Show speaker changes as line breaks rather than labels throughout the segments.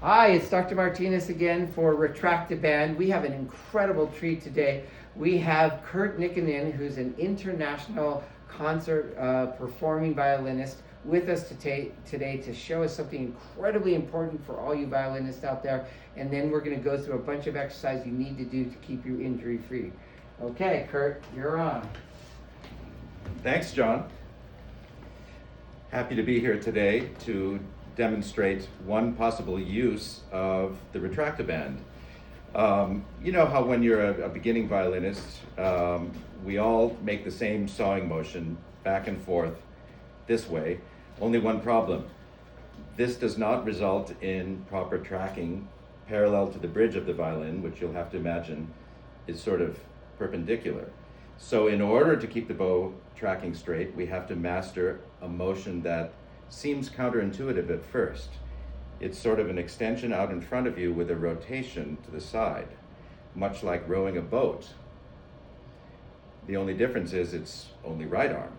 Hi, it's Dr. Martinez again for Retract-a-Band. We have an incredible treat today. We have Kurt Nikkenan, who's an international concert performing violinist, with us today to show us something incredibly important for all you violinists out there. And then we're going to go through a bunch of exercises you need to do to keep you injury free. Okay, Kurt, you're on.
Thanks, John. Happy to be here today to demonstrate one possible use of the Retract-a-Band. You know how when you're a beginning violinist, we all make the same sawing motion back and forth this way. Only one problem. This does not result in proper tracking parallel to the bridge of the violin, which you'll have to imagine is sort of perpendicular. So in order to keep the bow tracking straight, we have to master a motion that seems counterintuitive at first. It's sort of an extension out in front of you with a rotation to the side, much like rowing a boat. The only difference is it's only right arm.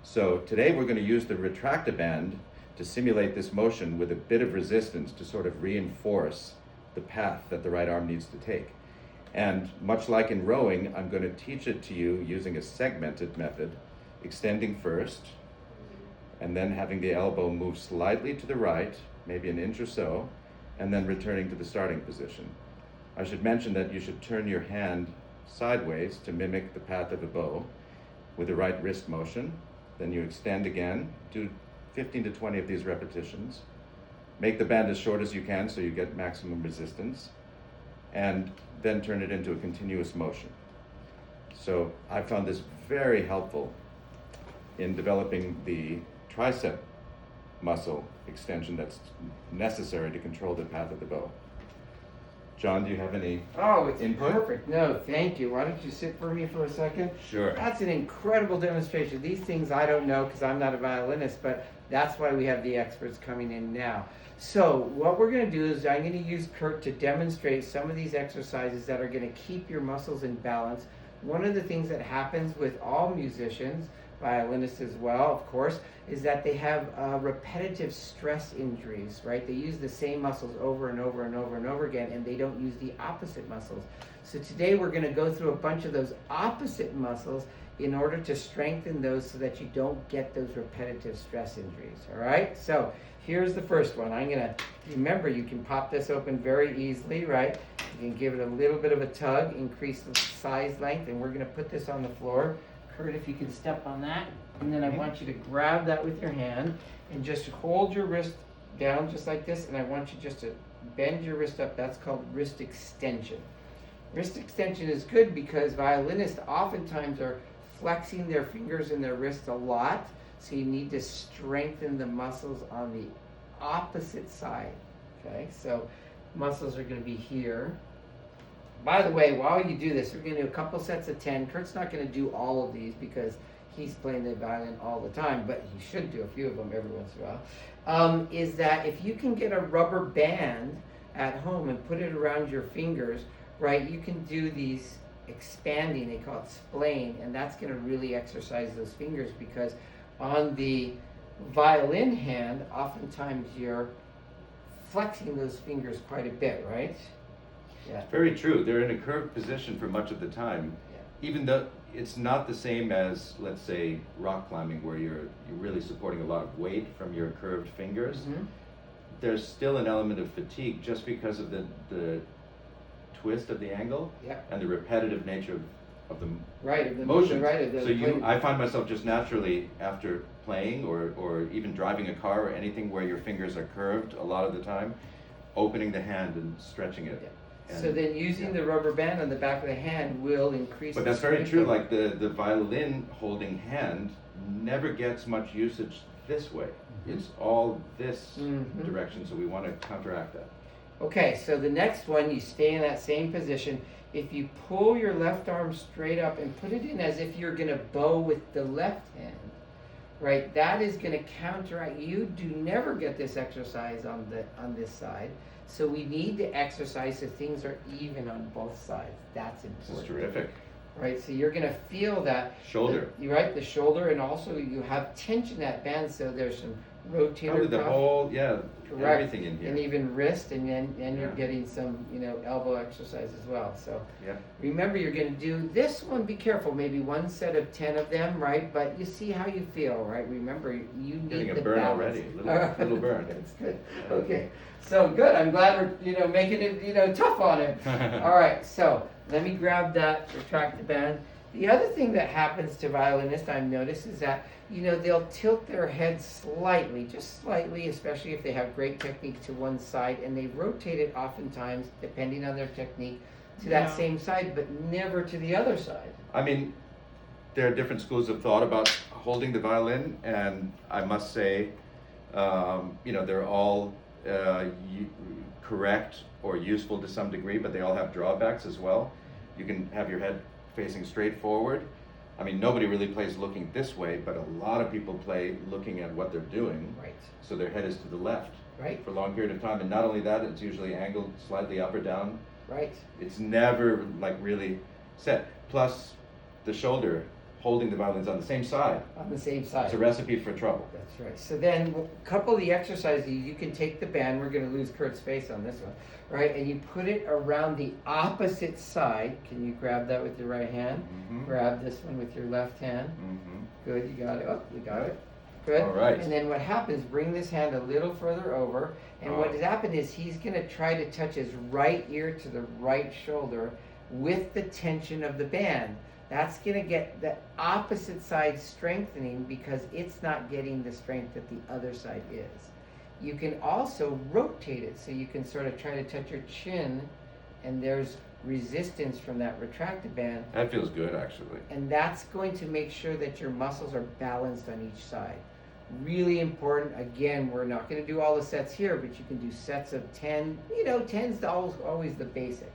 So today we're going to use the Retract-a-Band to simulate this motion with a bit of resistance to sort of reinforce the path that the right arm needs to take. And much like in rowing, I'm going to teach it to you using a segmented method, extending first, and then having the elbow move slightly to the right, maybe an inch or so, and then returning to the starting position. I should mention that you should turn your hand sideways to mimic the path of a bow with the right wrist motion. Then you extend again, do 15 to 20 of these repetitions. Make the band as short as you can so you get maximum resistance, and then turn it into a continuous motion. So I found this very helpful in developing the tricep muscle extension that's necessary to control the path of the bow. John, do you have any input?
Perfect. No, thank you. Why don't you sit for me for a second?
Sure.
That's an incredible demonstration. These things I don't know because I'm not a violinist, but that's why we have the experts coming in now. So what we're going to do is I'm going to use Kurt to demonstrate some of these exercises that are going to keep your muscles in balance. One of the things that happens with all musicians, violinists as well, of course, is that they have repetitive stress injuries, right? They use the same muscles over and over and over and over again, and they don't use the opposite muscles. So today we're going to go through a bunch of those opposite muscles in order to strengthen those so that you don't get those repetitive stress injuries, all right? So here's the first one. I'm going to, remember, you can pop this open very easily, right? You can give it a little bit of a tug, increase the size length, and we're going to put this on the floor. Kurt, if you can step on that, and then I want you to grab that with your hand and just hold your wrist down just like this, and I want you just to bend your wrist up. That's called wrist extension. Wrist extension is good because violinists oftentimes are flexing their fingers and their wrists a lot, so you need to strengthen the muscles on the opposite side. Okay, so muscles are going to be here. By the way, while you do this, we're going to do a couple sets of 10. Kurt's not going to do all of these because he's playing the violin all the time, but he should do a few of them every once in a while. Is that if you can get a rubber band at home and put it around your fingers, right, you can do these expanding, they call it splaying, and that's going to really exercise those fingers because on the violin hand, oftentimes you're flexing those fingers quite a bit, right? Yeah.
Very true. They're in a curved position for much of the time, even though it's not the same as, let's say, rock climbing where you're really supporting a lot of weight from your curved fingers. Mm-hmm. There's still an element of fatigue just because of the twist of the angle and the repetitive nature of the motion. So I find myself just naturally after playing or even driving a car or anything where your fingers are curved a lot of the time, opening the hand and stretching it.
Yeah. So then using the rubber band on the back of the hand will increase.
But that's very true. Like the violin holding hand never gets much usage this way. Mm-hmm. It's all this direction, so we want to counteract that.
Okay, so the next one, you stay in that same position. If you pull your left arm straight up and put it in as if you're going to bow with the left hand, right, that is going to counteract. You do never get this exercise on this side. So we need to exercise so things are even on both sides. That's important.
This is terrific.
Right, so you're going to feel that
shoulder.
You're right, the shoulder, and also you have tension in that band, so there's some rotator
Probably the
cuff.
whole, yeah,
Correct.
everything in here.
And even wrist, and then you're
Yeah.
getting some, elbow exercise as well. So
Yeah.
remember, you're going to do this one. Be careful. Maybe one set of 10 of them, right? But you see how you feel, right? Remember, you need
Getting a
the
burn
balance.
already, little burn.
That's good. Okay. So good. I'm glad we're making it tough on him. All right. So let me grab that Retract-a-Band. The other thing that happens to violinists, I've noticed, is that they'll tilt their head slightly, just slightly, especially if they have great technique, to one side, and they rotate it oftentimes, depending on their technique, to that
Yeah.
same side, but never to the other side.
I mean, there are different schools of thought about holding the violin, and I must say, they're all correct or useful to some degree, but they all have drawbacks as well. You can have your head facing straight forward. I mean, nobody really plays looking this way, but a lot of people play looking at what they're doing.
Right.
So their head is to the left.
Right.
For a long period of time. And not only that, it's usually angled slightly up or down.
Right.
It's never like really set. Plus, the shoulder holding the violin's on the same side.
On the same side.
It's a recipe for trouble.
That's right. So then, a couple of the exercises, you can take the band. We're going to lose Kurt's face on this one, right? And you put it around the opposite side. Can you grab that with your right hand?
Mhm.
Grab this one with your left hand.
Mm-hmm.
Good, you got it. Oh, you got it. Good.
All right.
And then what happens, bring this hand a little further over. And what has happened is he's going to try to touch his right ear to the right shoulder with the tension of the band. That's going to get the opposite side strengthening because it's not getting the strength that the other side is. You can also rotate it, so you can sort of try to touch your chin, and there's resistance from that Retract-a-Band.
That feels good, actually.
And that's going to make sure that your muscles are balanced on each side. Really important. Again, we're not going to do all the sets here, but you can do sets of 10. 10's always the basic.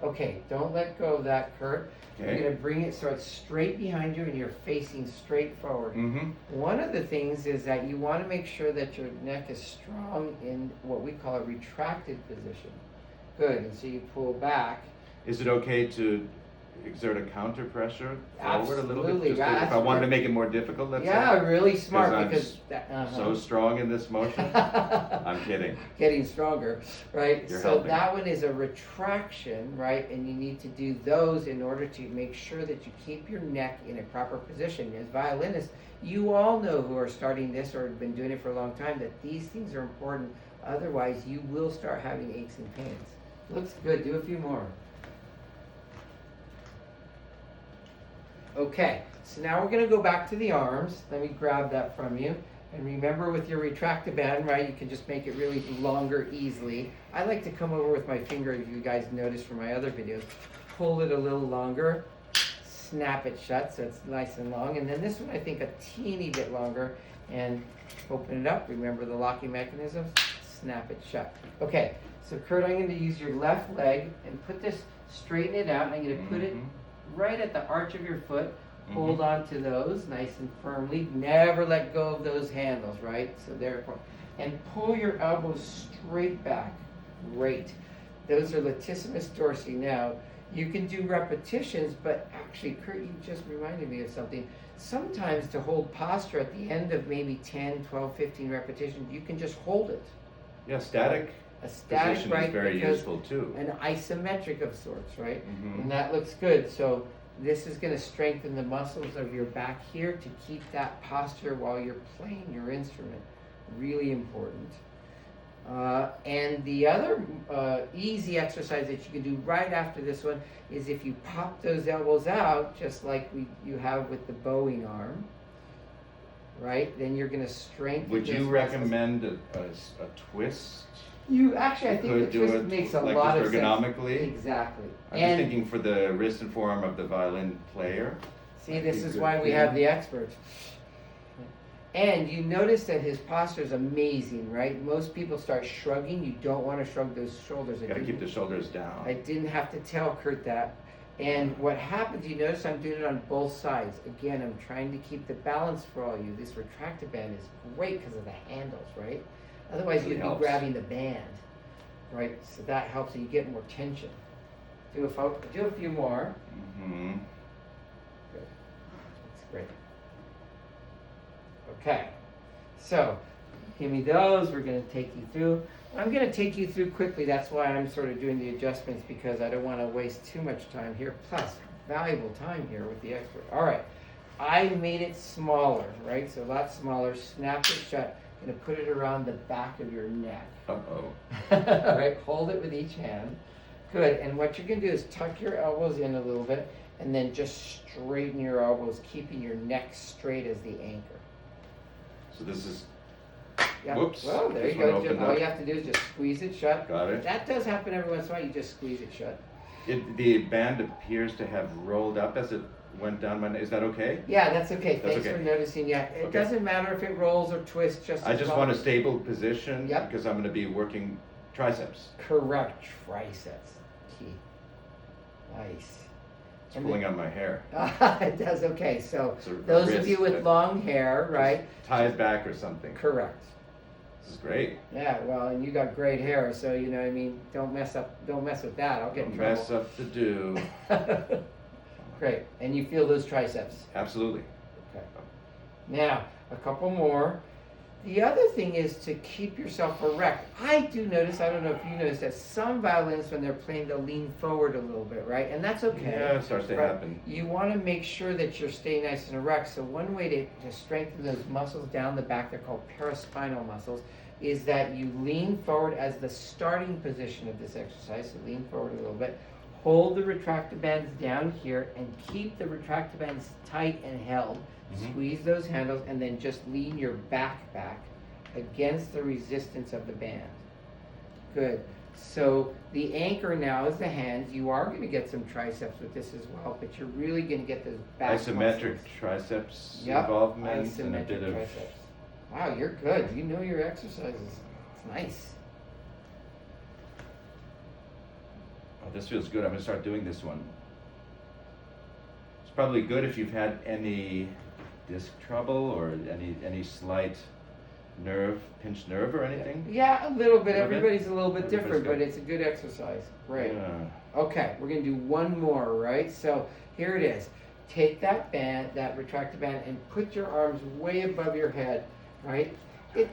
Okay, don't let go of that, Kurt.
Okay.
You're going to bring it so it's straight behind you and you're facing straight forward.
Mm-hmm.
One of the things is that you want to make sure that your neck is strong in what we call a retracted position. Good, and so you pull back.
Is it okay to exert a counter pressure forward a little
Absolutely.
bit? Just if I wanted to make it more difficult, let's
Yeah,
say?
really smart
I'm
because
so strong in this motion. I'm kidding.
Getting stronger, right?
You're
So
helping.
that one is a retraction, right? And you need to do those in order to make sure that you keep your neck in a proper position. As violinists, you all know who are starting this or have been doing it for a long time that these things are important. Otherwise, you will start having aches and pains. Looks good. Do a few more. Okay, so now we're going to go back to the arms. Let me grab that from you. And remember, with your Retract-a-Band, right, you can just make it really longer easily. I like to come over with my finger, if you guys noticed from my other videos. Pull it a little longer, snap it shut so it's nice and long. And then this one, I think, a teeny bit longer. And open it up. Remember the locking mechanisms? Snap it shut. Okay, so Kurt, I'm going to use your left leg and put this, straighten it out. And I'm going to put it right at the arch of your foot. Hold on to those nice and firmly. Never let go of those handles, right? So they're important. And pull your elbows straight back. Great. Those are latissimus dorsi. Now, you can do repetitions, but actually, Kurt, you just reminded me of something. Sometimes to hold posture at the end of maybe 10, 12, 15 repetitions, you can just hold it.
Yeah, static.
A static,
position
right?
is very
because
useful too.
an isometric of sorts, right?
Mhm.
And that looks good. So this is going to strengthen the muscles of your back here to keep that posture while you're playing your instrument. Really important. And the other easy exercise that you can do right after this one is if you pop those elbows out, just like you have with the bowing arm, right? Then you're going to strengthen.
Would you
those muscles.
recommend a twist?
You actually, I think the
Could do
twist
it
makes a
like
lot
just
of sense.
ergonomically?
Exactly.
I'm just thinking for the wrist and forearm of the violin player.
See, this
Be
is
good
why we
too.
have the experts. And you notice that his posture is amazing, right? Most people start shrugging. You don't want to shrug those shoulders.
Got to keep the shoulders down.
I didn't have to tell Kurt that. And what happens, you notice I'm doing it on both sides. Again, I'm trying to keep the balance for all you. This Retract-a-Band is great because of the handles, right? Otherwise,
Really
you'd
helps.
be grabbing the band, right? So that helps you get more tension. Do a few more.
Mm-hmm.
Good. That's great. Okay. So give me those. We're going to take you through. I'm going to take you through quickly. That's why I'm sort of doing the adjustments, because I don't want to waste too much time here. Plus, valuable time here with the expert. All right. I made it smaller, right? So a lot smaller. Snap it shut. I'm going to put it around the back of your neck.
Uh-oh.
All right. Hold it with each hand. Good. And what you're going to do is tuck your elbows in a little bit, and then just straighten your elbows, keeping your neck straight as the anchor.
So this is,
Yep.
whoops.
Well, there
This
you
one
go.
opened
All
up.
you have to do is just squeeze it shut.
Got it.
That does happen every once in a while. You just squeeze it shut.
The band appears to have rolled up as it went down my neck. Is that okay?
Yeah, that's okay.
That's
Thanks
okay.
for noticing. Yeah, it
Okay.
doesn't matter if it rolls or twists.
I just want a stable position
Yep.
because I'm going to be working triceps.
Correct. Triceps. Key. Nice.
It's pulling out my hair.
It does. Okay. So
It's a
those of
wrist
you with
that-
long hair, right?
Tie it back or something.
Correct.
This is great.
Yeah. Well, and you got great hair, so you know. I mean, don't mess with that. I'll get in
Don't
trouble.
mess up the do.
Great. And you feel those triceps.
Absolutely.
Okay. Now, a couple more. The other thing is to keep yourself erect. I do notice, I don't know if you notice, that some violinists, when they're playing, they'll lean forward a little bit, right? And that's okay.
Yeah, it starts to
right?
happen.
You want to make sure that you're staying nice and erect. So one way to strengthen those muscles down the back, they're called paraspinal muscles, is that you lean forward as the starting position of this exercise. So lean forward a little bit. Hold the retract-a-bands down here and keep the retract-a-bands tight and held. Squeeze those handles and then just lean your back against the resistance of the band. Good. So the anchor now is the hands. You are going to get some triceps with this as well, but you're really going to get those back
Isometric
muscles.
triceps
Yep.
involvement and a
Isometric
bit of.
triceps. Wow, you're good. You know your exercises. It's nice.
Oh, this feels good. I'm going to start doing this one. It's probably good if you've had any disc trouble or any slight pinched nerve or anything.
Yeah, a little bit.
A little bit?
Everybody's a little bit
Everybody's
different, but
good.
it's a good exercise. Great.
Yeah.
Okay, we're gonna do one more, right? So here it is. Take that band, that retracted band, and put your arms way above your head, right? It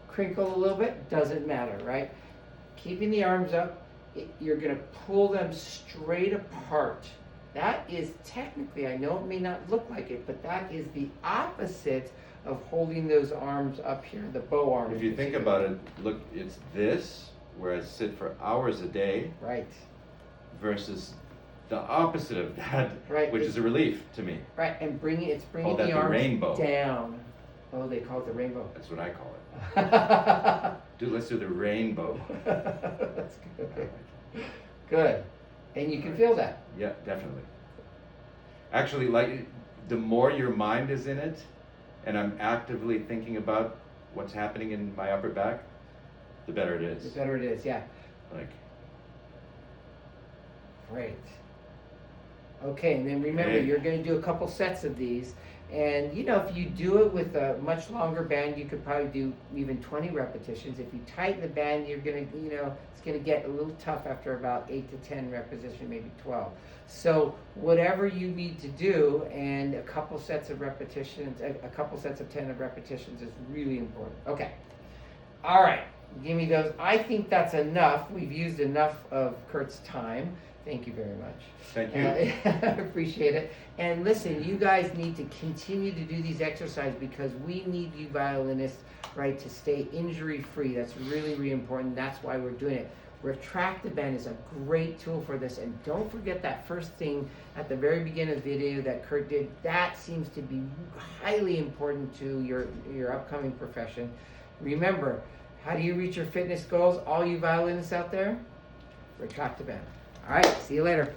crinkle a little bit, doesn't matter, right? Keeping the arms up, you're gonna pull them straight apart. That is technically, I know it may not look like it, but that is the opposite of holding those arms up here, the bow arm.
If you think about it, look, it's this where I sit for hours a day
Right,
versus the opposite of that,
Right.
which is a relief to me.
right, and it's bringing
Call that
the
the
arms
rainbow.
down. Oh, they call it the rainbow.
That's what I call it. Let's do the rainbow.
That's good. Good. And you can feel that.
Yeah, definitely. Actually, like the more your mind is in it, and I'm actively thinking about what's happening in my upper back, the better it
The
is.
better it is, yeah.
Like,
Great. Okay, and then remember,
Okay.
you're going to do a couple sets of these. And, you know, if you do it with a much longer band, you could probably do even 20 repetitions. If you tighten the band, you're going to, it's going to get a little tough after about 8 to 10 repetitions, maybe 12. So whatever you need to do, and a couple sets of repetitions, a couple sets of 10 of repetitions is really important. Okay. All right. Give me those. I think that's enough. We've used enough of Kurt's time. Thank you very much.
thank you.
I appreciate it. And listen, you guys need to continue to do these exercises because we need you violinists, right, to stay injury-free. That's really, really important. That's why we're doing it. Retract-a-Band is a great tool for this. And don't forget that first thing at the very beginning of the video that Kurt did. That seems to be highly important to your upcoming profession. Remember, how do you reach your fitness goals, all you violinists out there? Retract-a-Band. All right, see you later.